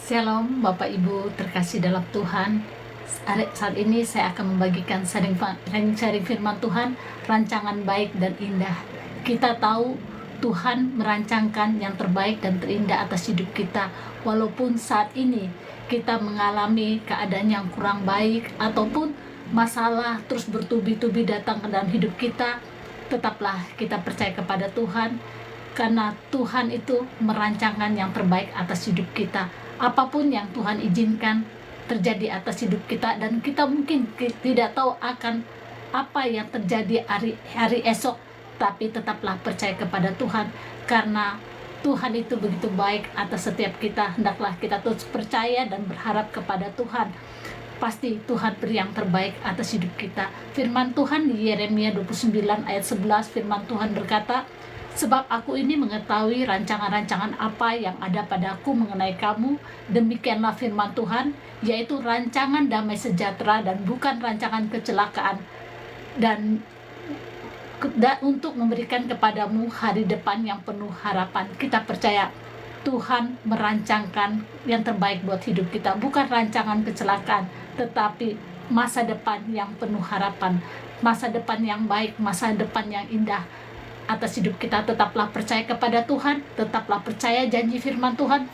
Shalom Bapak Ibu terkasih dalam Tuhan. Saat ini saya akan membagikan sharing firman Tuhan, rancangan baik dan indah. Kita tahu Tuhan merancangkan yang terbaik dan terindah atas hidup kita. Walaupun saat ini kita mengalami keadaan yang kurang baik ataupun masalah terus bertubi-tubi datang ke dalam hidup kita, tetaplah kita percaya kepada Tuhan. Karena Tuhan itu merancangkan yang terbaik atas hidup kita. Apapun yang Tuhan izinkan terjadi atas hidup kita, dan kita mungkin tidak tahu akan apa yang terjadi hari esok, tapi tetaplah percaya kepada Tuhan. Karena Tuhan itu begitu baik atas setiap kita. Hendaklah kita terus percaya dan berharap kepada Tuhan. Pasti Tuhan beri yang terbaik atas hidup kita. Firman Tuhan di Yeremia 29 ayat 11, firman Tuhan berkata, "Sebab aku ini mengetahui rancangan-rancangan apa yang ada padaku mengenai kamu, demikianlah firman Tuhan, yaitu rancangan damai sejahtera dan bukan rancangan kecelakaan, dan untuk memberikan kepadamu hari depan yang penuh harapan." Kita percaya Tuhan merancangkan yang terbaik buat hidup kita, bukan rancangan kecelakaan, tetapi masa depan yang penuh harapan, masa depan yang baik, masa depan yang indah atas hidup kita. Tetaplah percaya kepada Tuhan, tetaplah percaya janji firman Tuhan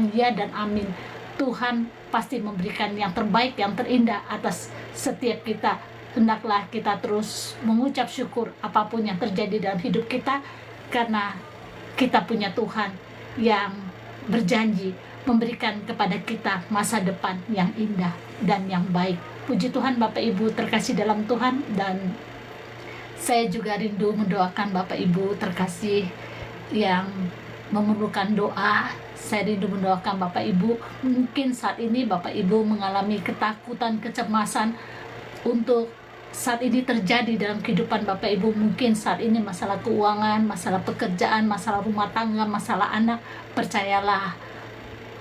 ya dan amin. Tuhan pasti memberikan yang terbaik, yang terindah atas setiap kita. Hendaklah kita terus mengucap syukur apapun yang terjadi dalam hidup kita, karena kita punya Tuhan yang berjanji memberikan kepada kita masa depan yang indah dan yang baik. Puji Tuhan Bapak Ibu terkasih dalam Tuhan, dan saya juga rindu mendoakan Bapak Ibu terkasih yang memerlukan doa. Saya rindu mendoakan Bapak Ibu. Mungkin saat ini Bapak Ibu mengalami ketakutan, kecemasan untuk saat ini terjadi dalam kehidupan Bapak Ibu. Mungkin saat ini masalah keuangan, masalah pekerjaan, masalah rumah tangga, masalah anak. Percayalah,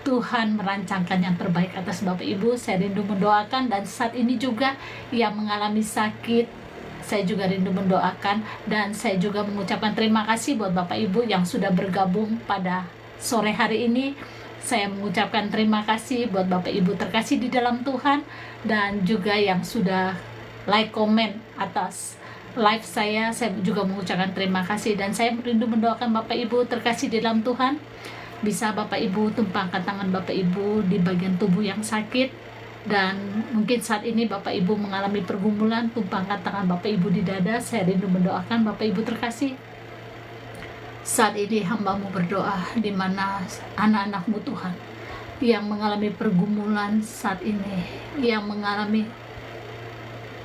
Tuhan merancangkan yang terbaik atas Bapak Ibu. Saya rindu mendoakan, dan saat ini juga yang mengalami sakit, saya juga rindu mendoakan, dan saya juga mengucapkan terima kasih buat Bapak Ibu yang sudah bergabung pada sore hari ini. Saya mengucapkan terima kasih buat Bapak Ibu terkasih di dalam Tuhan, dan juga yang sudah like, komen atas live saya juga mengucapkan terima kasih. Dan saya rindu mendoakan Bapak Ibu terkasih di dalam Tuhan. Bisa Bapak Ibu tumpangkan tangan Bapak Ibu di bagian tubuh yang sakit, dan mungkin saat ini Bapak Ibu mengalami pergumulan, tumpangkan tangan Bapak Ibu di dada. Saya rindu mendoakan Bapak Ibu terkasih. Saat ini hamba-Mu berdoa, di mana anak-anak-Mu Tuhan yang mengalami pergumulan saat ini, yang mengalami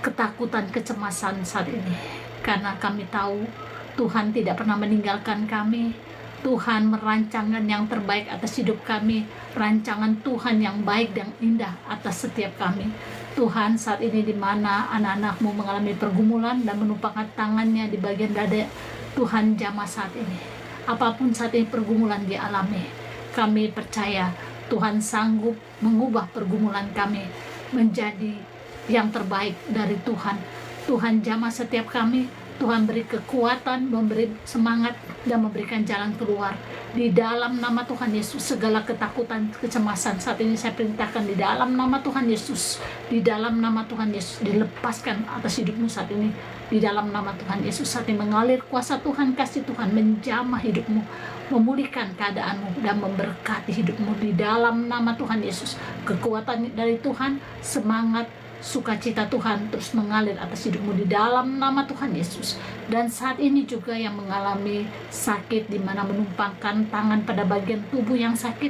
ketakutan, kecemasan saat ini. Karena kami tahu Tuhan tidak pernah meninggalkan kami. Tuhan merancangkan yang terbaik atas hidup kami, rancangan Tuhan yang baik dan indah atas setiap kami. Tuhan, saat ini di mana anak-anak-Mu mengalami pergumulan dan menumpangkan tangannya di bagian dada, Tuhan jamah saat ini. Apapun saat ini pergumulan dia alami, kami percaya Tuhan sanggup mengubah pergumulan kami menjadi yang terbaik dari Tuhan. Tuhan jamah setiap kami. Tuhan beri kekuatan, memberi semangat, dan memberikan jalan keluar. Di dalam nama Tuhan Yesus, segala ketakutan, kecemasan saat ini saya perintahkan di dalam nama Tuhan Yesus. Di dalam nama Tuhan Yesus, dilepaskan atas hidupmu saat ini. Di dalam nama Tuhan Yesus, saat ini mengalir kuasa Tuhan, kasih Tuhan menjamah hidupmu, memulihkan keadaanmu, dan memberkati hidupmu. Di dalam nama Tuhan Yesus, kekuatan dari Tuhan, semangat, sukacita Tuhan terus mengalir atas hidupmu di dalam nama Tuhan Yesus. Dan saat ini juga yang mengalami sakit, di mana menumpangkan tangan pada bagian tubuh yang sakit,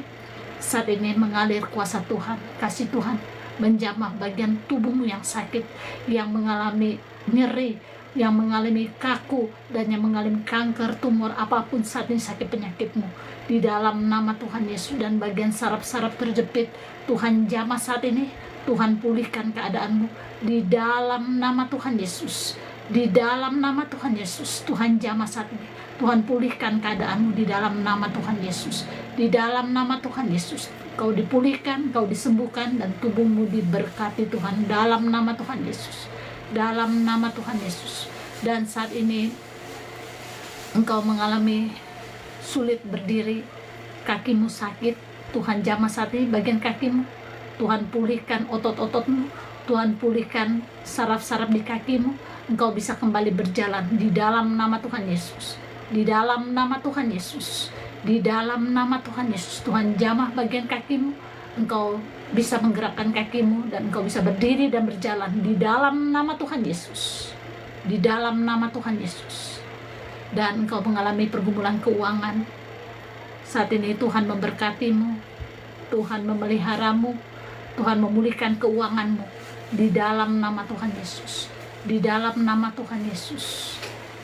saat ini mengalir kuasa Tuhan, kasih Tuhan menjamah bagian tubuhmu yang sakit, yang mengalami nyeri, yang mengalami kaku, dan yang mengalami kanker, tumor, apapun saat ini sakit penyakitmu, di dalam nama Tuhan Yesus. Dan bagian saraf-saraf terjepit, Tuhan jamah saat ini. Tuhan pulihkan keadaanmu di dalam nama Tuhan Yesus. Di dalam nama Tuhan Yesus, Tuhan jamah saat ini. Tuhan pulihkan keadaanmu di dalam nama Tuhan Yesus. Di dalam nama Tuhan Yesus, kau dipulihkan, kau disembuhkan, dan tubuhmu diberkati Tuhan dalam nama Tuhan Yesus. Dalam nama Tuhan Yesus. Dan saat ini engkau mengalami sulit berdiri, kakimu sakit, Tuhan jamah saat ini bagian kakimu. Tuhan pulihkan otot-ototmu. Tuhan pulihkan saraf-saraf di kakimu. Engkau bisa kembali berjalan di dalam nama Tuhan Yesus. Di dalam nama Tuhan Yesus. Di dalam nama Tuhan Yesus. Tuhan jamah bagian kakimu. Engkau bisa menggerakkan kakimu dan engkau bisa berdiri dan berjalan di dalam nama Tuhan Yesus. Di dalam nama Tuhan Yesus. Dan engkau mengalami pergumulan keuangan. Saat ini Tuhan memberkatimu. Tuhan memeliharamu. Tuhan memulihkan keuanganmu. Di dalam nama Tuhan Yesus. Di dalam nama Tuhan Yesus.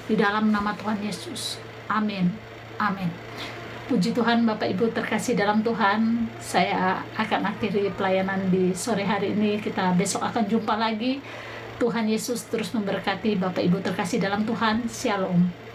Di dalam nama Tuhan Yesus. Amin. Amin. Puji Tuhan, Bapak Ibu terkasih dalam Tuhan. Saya akan akhiri pelayanan di sore hari ini. Kita besok akan jumpa lagi. Tuhan Yesus terus memberkati Bapak Ibu terkasih dalam Tuhan. Shalom.